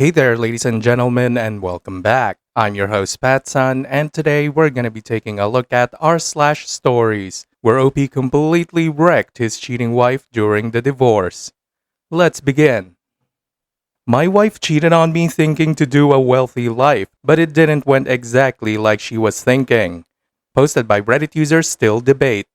Hey there, ladies and gentlemen, and welcome back. I'm your host, Patsun, and today we're going to be taking a look at r/stories, where OP completely wrecked his cheating wife during the divorce. Let's begin. My wife cheated on me thinking to do a wealthy life, but it didn't went exactly like she was thinking. Posted by Reddit user Still Debate.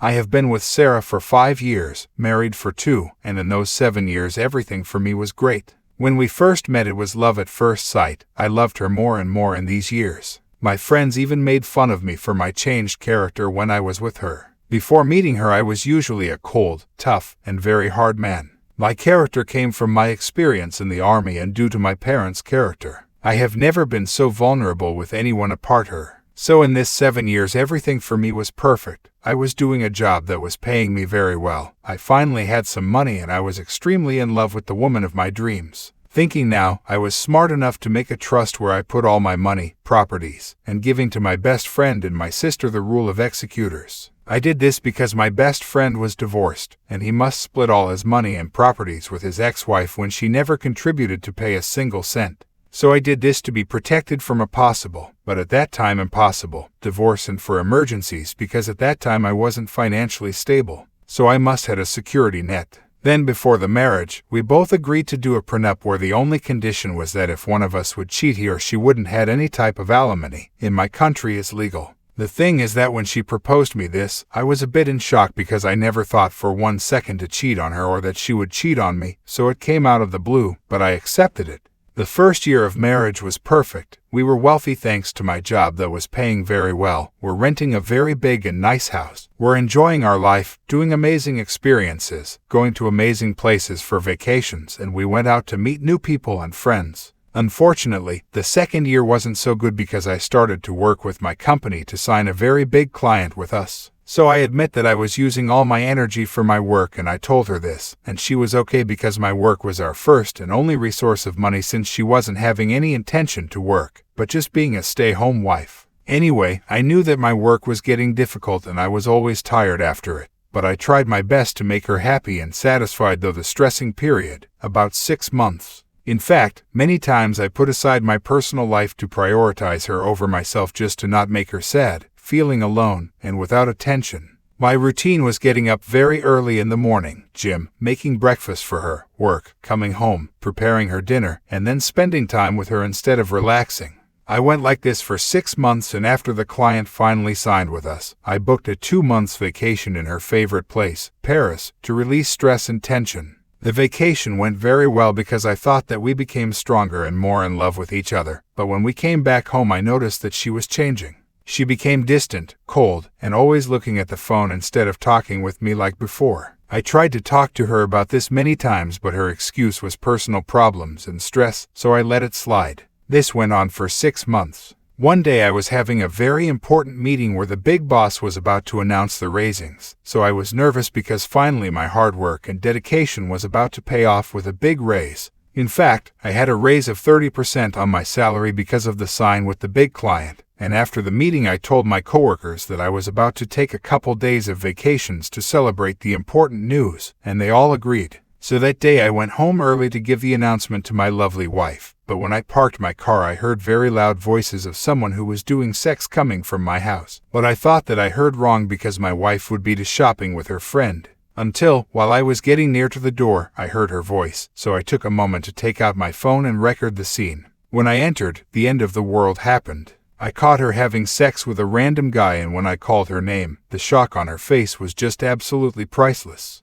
I have been with Sarah for 5 years, married for 2, and in those 7 years everything for me was great. When we first met it was love at first sight. I loved her more and more in these years. My friends even made fun of me for my changed character when I was with her. Before meeting her I was usually a cold, tough, and very hard man. My character came from my experience in the army and due to my parents' character. I have never been so vulnerable with anyone apart her. So in this 7 years everything for me was perfect. I was doing a job that was paying me very well. I finally had some money and I was extremely in love with the woman of my dreams. Thinking now, I was smart enough to make a trust where I put all my money, properties, and giving to my best friend and my sister the rule of executors. I did this because my best friend was divorced, and he must split all his money and properties with his ex-wife when she never contributed to pay a single cent. So I did this to be protected from a possible, but at that time impossible, divorce and for emergencies because at that time I wasn't financially stable, so I must had a security net. Then before the marriage, we both agreed to do a prenup where the only condition was that if one of us would cheat he or she wouldn't had any type of alimony. In my country is legal. The thing is that when she proposed me this, I was a bit in shock because I never thought for 1 second to cheat on her or that she would cheat on me, so it came out of the blue, but I accepted it. The first year of marriage was perfect. We were wealthy thanks to my job that was paying very well. We're renting a very big and nice house. We're enjoying our life, doing amazing experiences, going to amazing places for vacations, and we went out to meet new people and friends. Unfortunately, the second year wasn't so good because I started to work with my company to sign a very big client with us. So I admit that I was using all my energy for my work and I told her this, and she was okay because my work was our first and only resource of money since she wasn't having any intention to work, but just being a stay-home wife. Anyway, I knew that my work was getting difficult and I was always tired after it, but I tried my best to make her happy and satisfied though the stressing period, about 6 months. In fact, many times I put aside my personal life to prioritize her over myself just to not make her sad, feeling alone, and without attention. My routine was getting up very early in the morning, gym, making breakfast for her, work, coming home, preparing her dinner, and then spending time with her instead of relaxing. I went like this for 6 months and after the client finally signed with us, I booked a 2 months vacation in her favorite place, Paris, to release stress and tension. The vacation went very well because I thought that we became stronger and more in love with each other, but when we came back home I noticed that she was changing. She became distant, cold, and always looking at the phone instead of talking with me like before. I tried to talk to her about this many times but her excuse was personal problems and stress, so I let it slide. This went on for 6 months. One day I was having a very important meeting where the big boss was about to announce the raisings, so I was nervous because finally my hard work and dedication was about to pay off with a big raise. In fact, I had a raise of 30% on my salary because of the sign with the big client, and after the meeting I told my coworkers that I was about to take a couple days of vacations to celebrate the important news, and they all agreed. So that day I went home early to give the announcement to my lovely wife, but when I parked my car I heard very loud voices of someone who was doing sex coming from my house. But I thought that I heard wrong because my wife would be to shopping with her friend. Until, while I was getting near to the door, I heard her voice, so I took a moment to take out my phone and record the scene. When I entered, the end of the world happened. I caught her having sex with a random guy and when I called her name, the shock on her face was just absolutely priceless.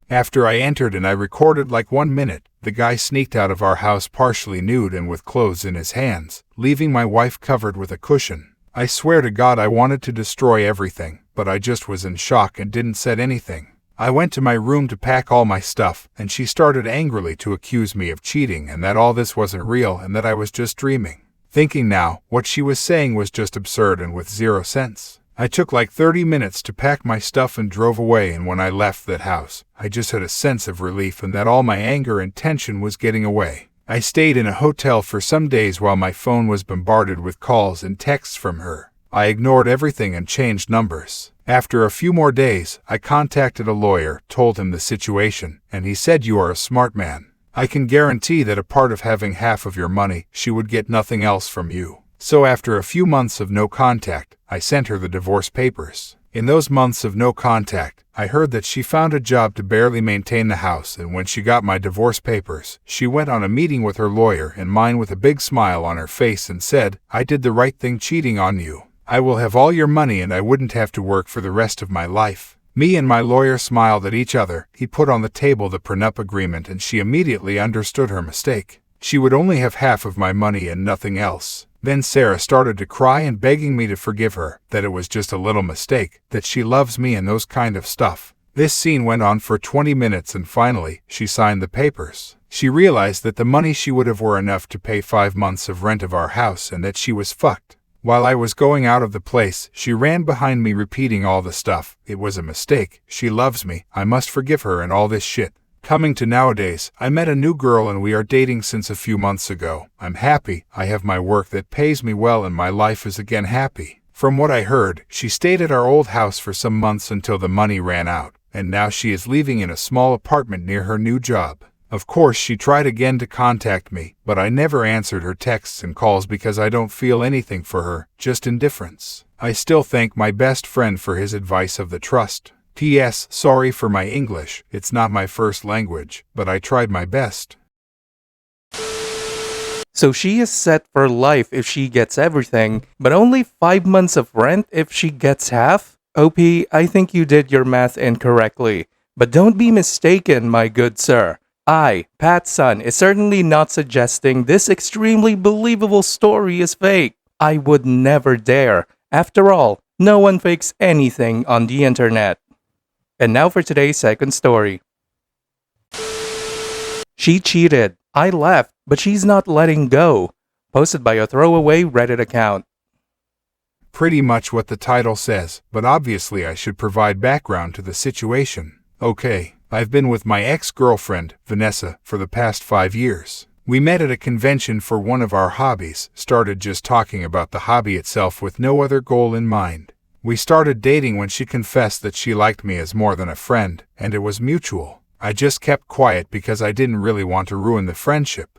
After I entered and I recorded like 1 minute, the guy sneaked out of our house partially nude and with clothes in his hands, leaving my wife covered with a cushion. I swear to God I wanted to destroy everything, but I just was in shock and didn't say anything. I went to my room to pack all my stuff, and she started angrily to accuse me of cheating and that all this wasn't real and that I was just dreaming. Thinking now, what she was saying was just absurd and with 0 sense. I took like 30 minutes to pack my stuff and drove away, and when I left that house, I just had a sense of relief and that all my anger and tension was getting away. I stayed in a hotel for some days while my phone was bombarded with calls and texts from her. I ignored everything and changed numbers. After a few more days, I contacted a lawyer, told him the situation, and he said, "You are a smart man. I can guarantee that a part of having half of your money, she would get nothing else from you." So after a few months of no contact, I sent her the divorce papers. In those months of no contact, I heard that she found a job to barely maintain the house, and when she got my divorce papers, she went on a meeting with her lawyer and mine with a big smile on her face and said, "I did the right thing cheating on you. I will have all your money and I wouldn't have to work for the rest of my life." Me and my lawyer smiled at each other. He put on the table the prenup agreement and she immediately understood her mistake. She would only have half of my money and nothing else. Then Sarah started to cry and begging me to forgive her, that it was just a little mistake, that she loves me and those kind of stuff. This scene went on for 20 minutes and finally, she signed the papers. She realized that the money she would have were enough to pay 5 months of rent of our house and that she was fucked. While I was going out of the place, she ran behind me repeating all the stuff. It was a mistake. She loves me. I must forgive her and all this shit. Coming to nowadays, I met a new girl and we are dating since a few months ago. I'm happy, I have my work that pays me well and my life is again happy. From what I heard, she stayed at our old house for some months until the money ran out, and now she is living in a small apartment near her new job. Of course, she tried again to contact me, but I never answered her texts and calls because I don't feel anything for her, just indifference. I still thank my best friend for his advice of the trust. P.S. Sorry for my English, it's not my first language, but I tried my best. So she is set for life if she gets everything, but only 5 months of rent if she gets half? OP, I think you did your math incorrectly. But don't be mistaken, my good sir. I, Pattsun, is certainly not suggesting this extremely believable story is fake. I would never dare. After all, no one fakes anything on the internet. And now for today's second story. She cheated. I left, but she's not letting go. Posted by a throwaway Reddit account. Pretty much what the title says, but obviously I should provide background to the situation. Okay, I've been with my ex-girlfriend, Vanessa, for the past 5 years. We met at a convention for one of our hobbies, started just talking about the hobby itself with no other goal in mind. We started dating when she confessed that she liked me as more than a friend, and it was mutual. I just kept quiet because I didn't really want to ruin the friendship.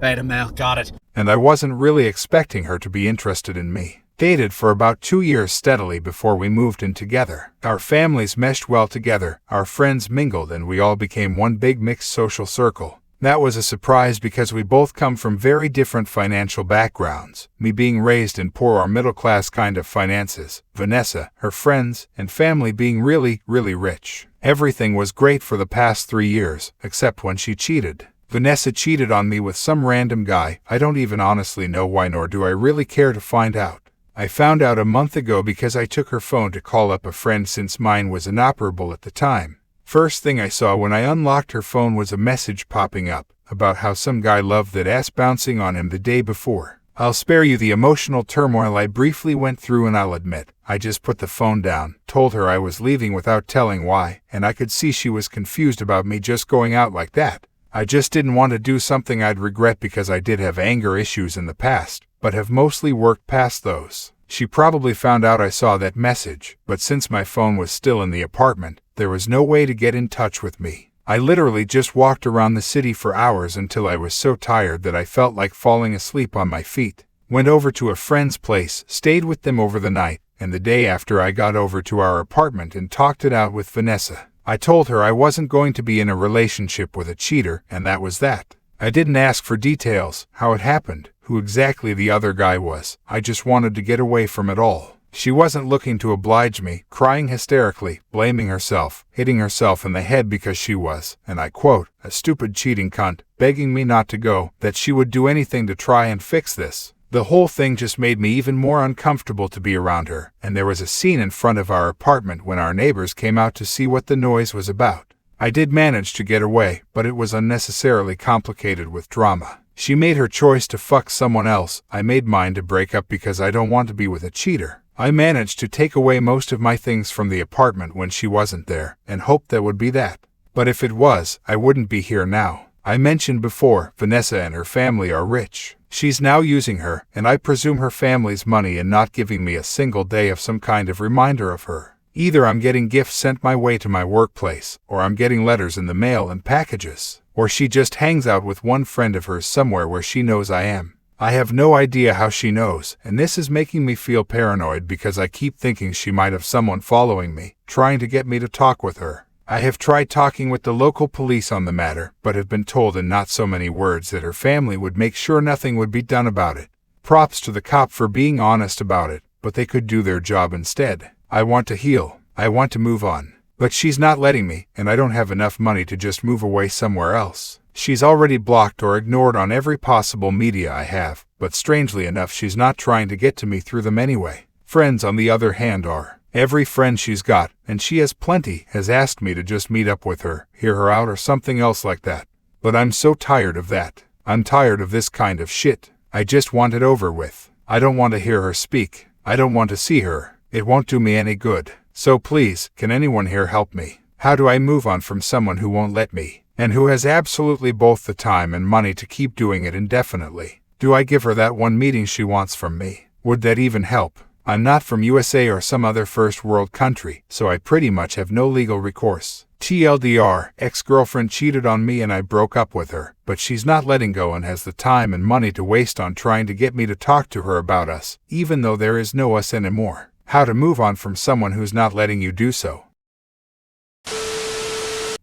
Beta male, got it. And I wasn't really expecting her to be interested in me. Dated for about 2 years steadily before we moved in together. Our families meshed well together, our friends mingled, and we all became one big mixed social circle. That was a surprise because we both come from very different financial backgrounds, me being raised in poor or middle-class kind of finances, Vanessa, her friends, and family being really, really rich. Everything was great for the past 3 years, except when she cheated. Vanessa cheated on me with some random guy. I don't even honestly know why, nor do I really care to find out. I found out a month ago because I took her phone to call up a friend since mine was inoperable at the time. First thing I saw when I unlocked her phone was a message popping up about how some guy loved that ass bouncing on him the day before. I'll spare you the emotional turmoil I briefly went through, and I'll admit, I just put the phone down, told her I was leaving without telling why, and I could see she was confused about me just going out like that. I just didn't want to do something I'd regret because I did have anger issues in the past, but have mostly worked past those. She probably found out I saw that message, but since my phone was still in the apartment, there was no way to get in touch with me. I literally just walked around the city for hours until I was so tired that I felt like falling asleep on my feet. Went over to a friend's place, stayed with them over the night, and the day after I got over to our apartment and talked it out with Vanessa. I told her I wasn't going to be in a relationship with a cheater, and that was that. I didn't ask for details, how it happened, who exactly the other guy was. I just wanted to get away from it all. She wasn't looking to oblige me, crying hysterically, blaming herself, hitting herself in the head because she was, and I quote, a stupid cheating cunt, begging me not to go, that she would do anything to try and fix this. The whole thing just made me even more uncomfortable to be around her, and there was a scene in front of our apartment when our neighbors came out to see what the noise was about. I did manage to get away, but it was unnecessarily complicated with drama. She made her choice to fuck someone else. I made mine to break up because I don't want to be with a cheater. I managed to take away most of my things from the apartment when she wasn't there, and hoped that would be that. But if it was, I wouldn't be here now. I mentioned before, Vanessa and her family are rich. She's now using her, and I presume her family's money, and not giving me a single day of some kind of reminder of her. Either I'm getting gifts sent my way to my workplace, or I'm getting letters in the mail and packages, or she just hangs out with one friend of hers somewhere where she knows I am. I have no idea how she knows, and this is making me feel paranoid because I keep thinking she might have someone following me, trying to get me to talk with her. I have tried talking with the local police on the matter, but have been told in not so many words that her family would make sure nothing would be done about it. Props to the cop for being honest about it, but they could do their job instead. I want to heal. I want to move on. But she's not letting me, and I don't have enough money to just move away somewhere else. She's already blocked or ignored on every possible media I have, but strangely enough she's not trying to get to me through them anyway. Friends, on the other hand, are. Every friend she's got, and she has plenty, has asked me to just meet up with her, hear her out, or something else like that. But I'm so tired of that. I'm tired of this kind of shit. I just want it over with. I don't want to hear her speak. I don't want to see her. It won't do me any good. So please, can anyone here help me? How do I move on from someone who won't let me, and who has absolutely both the time and money to keep doing it indefinitely? Do I give her that one meeting she wants from me? Would that even help? I'm not from USA or some other first world country, so I pretty much have no legal recourse. TLDR, ex-girlfriend cheated on me and I broke up with her, but she's not letting go and has the time and money to waste on trying to get me to talk to her about us, even though there is no us anymore. How to move on from someone who's not letting you do so.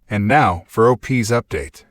And now, for OP's update.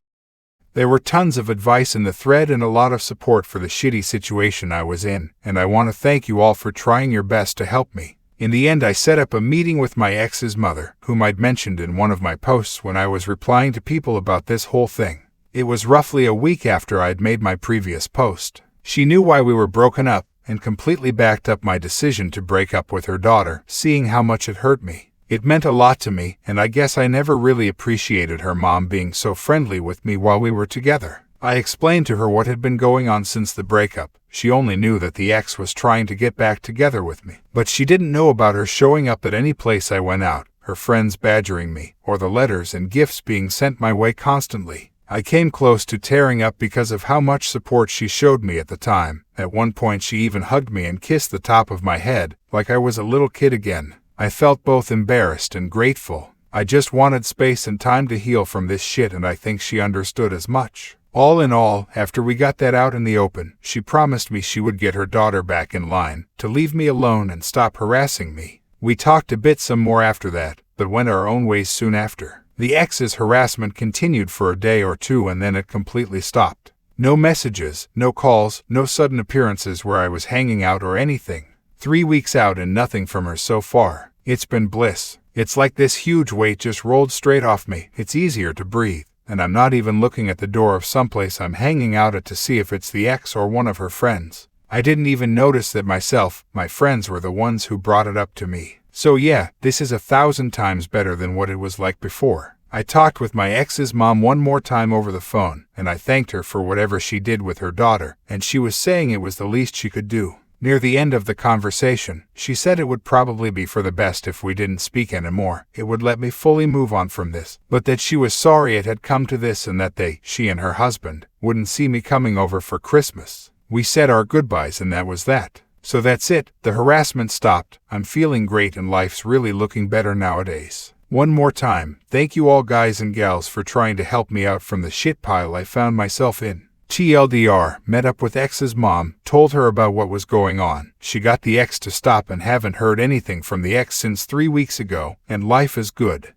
There were tons of advice in the thread and a lot of support for the shitty situation I was in, and I want to thank you all for trying your best to help me. In the end, I set up a meeting with my ex's mother, whom I'd mentioned in one of my posts when I was replying to people about this whole thing. It was roughly a week after I'd made my previous post. She knew why we were broken up, and completely backed up my decision to break up with her daughter, seeing how much it hurt me. It meant a lot to me, and I guess I never really appreciated her mom being so friendly with me while we were together. I explained to her what had been going on since the breakup. She only knew that the ex was trying to get back together with me, but she didn't know about her showing up at any place I went out, her friends badgering me, or the letters and gifts being sent my way constantly. I came close to tearing up because of how much support she showed me at the time. At one point she even hugged me and kissed the top of my head, like I was a little kid again. I felt both embarrassed and grateful. I just wanted space and time to heal from this shit, and I think she understood as much. All in all, after we got that out in the open, she promised me she would get her daughter back in line, to leave me alone and stop harassing me. We talked a bit some more after that, but went our own ways soon after. The ex's harassment continued for a day or two and then it completely stopped. No messages, no calls, no sudden appearances where I was hanging out or anything. 3 weeks out and nothing from her so far. It's been bliss. It's like this huge weight just rolled straight off me. It's easier to breathe, and I'm not even looking at the door of someplace I'm hanging out at to see if it's the ex or one of her friends. I didn't even notice that myself. My friends were the ones who brought it up to me. So yeah, this is 1,000 times better than what it was like before. I talked with my ex's mom one more time over the phone, and I thanked her for whatever she did with her daughter, and she was saying it was the least she could do. Near the end of the conversation, she said it would probably be for the best if we didn't speak anymore. It would let me fully move on from this, but that she was sorry it had come to this and that she and her husband, wouldn't see me coming over for Christmas. We said our goodbyes and that was that. So that's it, the harassment stopped. I'm feeling great and life's really looking better nowadays. One more time, thank you all guys and gals for trying to help me out from the shit pile I found myself in. TLDR, met up with ex's mom, told her about what was going on. She got the ex to stop and haven't heard anything from the ex since 3 weeks ago, and life is good.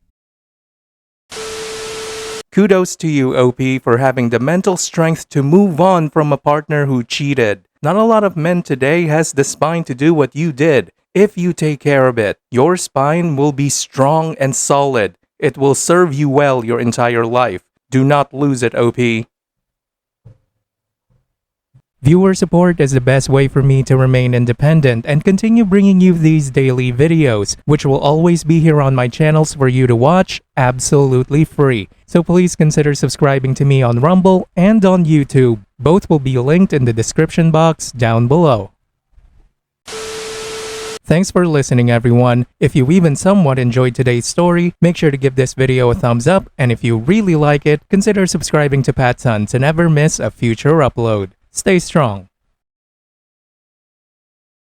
Kudos to you, OP, for having the mental strength to move on from a partner who cheated. Not a lot of men today has the spine to do what you did. If you take care of it, your spine will be strong and solid. It will serve you well your entire life. Do not lose it, OP. Viewer support is the best way for me to remain independent and continue bringing you these daily videos, which will always be here on my channels for you to watch absolutely free. So please consider subscribing to me on Rumble and on YouTube. Both will be linked in the description box down below. Thanks for listening, everyone. If you even somewhat enjoyed today's story, make sure to give this video a thumbs up, and if you really like it, consider subscribing to Pattsun to never miss a future upload. Stay strong.